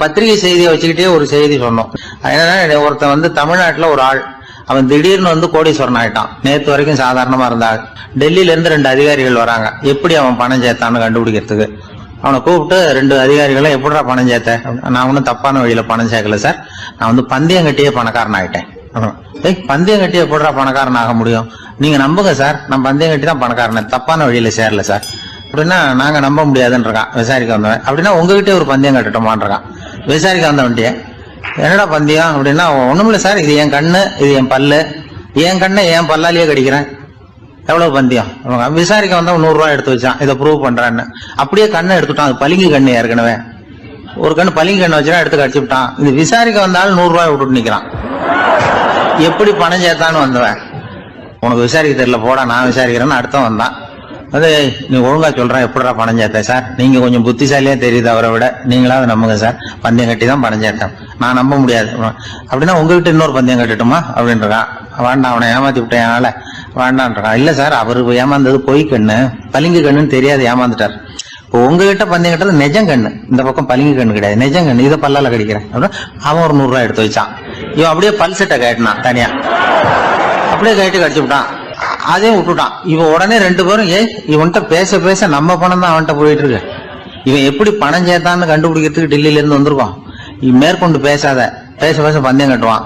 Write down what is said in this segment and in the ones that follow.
பத்திரிகை செய்தியை வச்சுக்கிட்டே ஒரு செய்தி சொன்னோம். என்னன்னா, ஒருத்தன் வந்து தமிழ்நாட்டுல ஒரு ஆள், அவன் திடீர்னு வந்து கோடீஸ்வரன் ஆயிட்டான். நேத்து வரைக்கும் சாதாரணமா இருந்தாள். டெல்லியில இருந்து 2 அதிகாரிகள் வராங்க, எப்படி அவன் பணம் சேர்த்தான்னு கண்டுபிடிக்கிறதுக்கு. அவனை கூப்பிட்டு 2 அதிகாரிகளை எப்படிடா பணம் சேர்த்த? நான் ஒன்னும் தப்பான வழியில பணம் சேர்க்கல சார், நான் வந்து பந்தயம் கட்டியே பணக்காரன் ஆயிட்டேன். பந்தயம் கட்டி எப்படிடா பணக்காரன் ஆக முடியும்? நீங்க நம்புங்க சார், நான் பந்தயம் கட்டி தான் பணக்காரன், தப்பான வழியில சேரல சார். அப்படின்னா நாங்க நம்ப முடியாதுன்னு இருக்கான் விசாரிக்க வந்தவன். அப்படின்னா உங்ககிட்ட ஒரு பந்தயம் கட்டட்டுமான் இருக்கான் விசாரிக்க வந்தவன்ட்டிய. என்னடா பந்தயம் அப்படின்னா, ஒண்ணுமில்ல சார், இது என் கண்ணு, இது என் பல்லு, என் கண்ணை என் பல்லாலேயே கடிக்கிறேன், எவ்வளவு பந்தயம்? விசாரிக்க வந்தா 100 ரூபாய் எடுத்து வச்சான், இதை ப்ரூவ் பண்றான்னு. அப்படியே கண்ணை எடுத்துட்டான், அது பளிங்கு கண்ணு. ஏற்கனவே ஒரு கண்ணு பளிங்கு கண்ணு வச்சுனா எடுத்து கடிச்சு விட்டான். இது விசாரிக்க வந்தாலும் 100 ரூபாய் விட்டுட்டு நிக்கிறான். எப்படி பணம் சேர்த்தான்னு வந்தவன், உனக்கு விசாரிக்க தெரியல போடா, நான் விசாரிக்கிறேன்னு அடுத்த வந்தான். அது நீ ஒழுங்கா சொல்றேன், எப்படிடா பணம் சேர்த்த சார்? நீங்க கொஞ்சம் புத்திசாலியா தெரியுது அவரை விட, நீங்களாவது நம்புங்க சார், பந்தயம் கட்டி தான் பணம் சேர்த்தேன், நான் நம்ப முடியாது. அப்படின்னா உங்ககிட்ட இன்னொரு பந்தயம் கட்டட்டுமா அப்படின்றான். வேண்டாம், அவனை ஏமாத்தி விட்டேன் வேண்டான்றான். இல்ல சார், அவரு ஏமாந்தது பொய் கண்ணு, பளிங்கு கண்ணுன்னு தெரியாது, ஏமாந்துட்டார். இப்போ உங்ககிட்ட பந்தயம் கட்டது நெஜம் கண்ணு, இந்த பக்கம் பளிங்கு கண்ணு கிடையாது, நெஜம் கண்ணு, இதை பல்லால கடிக்கிறேன். அவன் ஒரு 100 ரூபாய் எடுத்து வச்சான். இவன் அப்படியே பல்செட்டை கட்டினான் தனியா, அப்படியே கட்டி கடிச்சு விட்டான். அதே விட்டுட்டான். இவன் உடனே 2 பேரும், இவன்கிட்ட பேச பேச நம்ம பணம் தான் அவன்கிட்ட போயிட்டு இருக்கு, இவன் எப்படி பணம் சேர்த்தான்னு கண்டுபிடிக்கிறதுக்கு டெல்லியில இருந்து வந்திருக்கோம். இவன் மேற்கொண்டு பேசாத, பேச பேச பந்தயம் கட்டுவான்.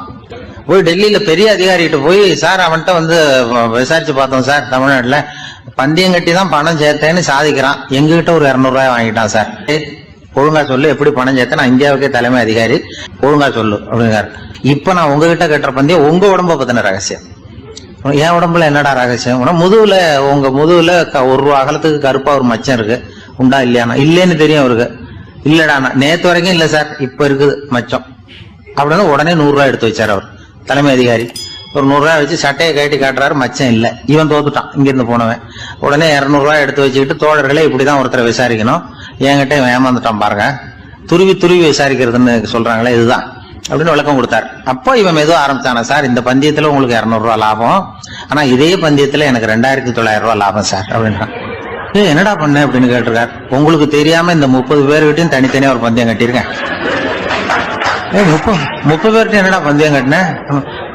போய் டெல்லியில பெரிய அதிகாரிகிட்ட போய், சார் அவன்கிட்ட வந்து விசாரிச்சு பார்த்தோம் சார், தமிழ்நாட்டுல பந்தயம் கட்டி தான் பணம் சேர்த்தேன்னு சாதிக்கிறான், எங்ககிட்ட ஒரு 200 ரூபாய் வாங்கிட்டான் சார், ஒழுங்கா சொல்லு, எப்படி பணம் சேர்த்தேன், நான் இந்தியாவுக்கே தலைமை அதிகாரி, ஒழுங்கா சொல்லு அப்படிங்கிறார். இப்ப நான் உங்ககிட்ட கட்டுற பந்தயம் உங்க உடம்ப பத்தின ரகசியம், என் உடம்புல என்னடா ரகசியம்? முதுகுல, உங்க முதுகுல 1 ரூபா அகலத்துக்கு கருப்பா ஒரு மச்சம் இருக்கு, உண்டா இல்லையானா? இல்லேன்னு தெரியும் அவருக்கு. இல்லடா, நேத்து வரைக்கும் இல்ல சார், இப்ப இருக்குது மச்சம் அப்படின்னு உடனே 100 ரூபாய் எடுத்து வச்சாரு அவர் தலைமை அதிகாரி. ஒரு 100 ரூபாய் வச்சு சட்டையை கட்டி காட்டுறாரு, மச்சம் இல்ல. இவன் தோத்துட்டான், இங்கிருந்து போனவன். உடனே 200 ரூபாய் எடுத்து வச்சுக்கிட்டு, தோழர்களே இப்படிதான் ஒருத்தரை விசாரிக்கணும், என்கிட்ட இவன் ஏமாந்துட்டான் பாருங்க, துருவி துருவி விசாரிக்கிறதுன்னு சொல்றாங்களே, இதுதான் அப்படின்னு விளக்கம் கொடுத்தாரு. அப்போ இவன் மெதுவா ஆரம்பிச்சானா, சார் இந்த பந்தயத்துல உங்களுக்கு 200 ரூபாய் லாபம், ஆனா இதே பந்தயத்துல எனக்கு 2900 ரூபாய் லாபம் சார் அப்படின்றான். என்னடா பண்ண அப்படின்னு கேட்டிருக்காரு. உங்களுக்கு தெரியாம இந்த 30 பேர்கிட்டையும் தனித்தனியா ஒரு பந்தயம் கட்டியிருக்கேன். 30 பேர்கிட்ட என்னடா பந்தயம் கட்டினேன்?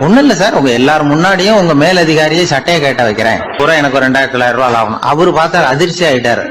ஒண்ணும் இல்ல சார், உங்க எல்லாரும் முன்னாடியும் உங்க மேலதிகாரியை சட்டையை கேட்ட வைக்கிறேன், பூரா எனக்கு 2900 ரூபாய் லாபம். அவரு பார்த்தா அதிர்ச்சி ஆயிட்டாரு.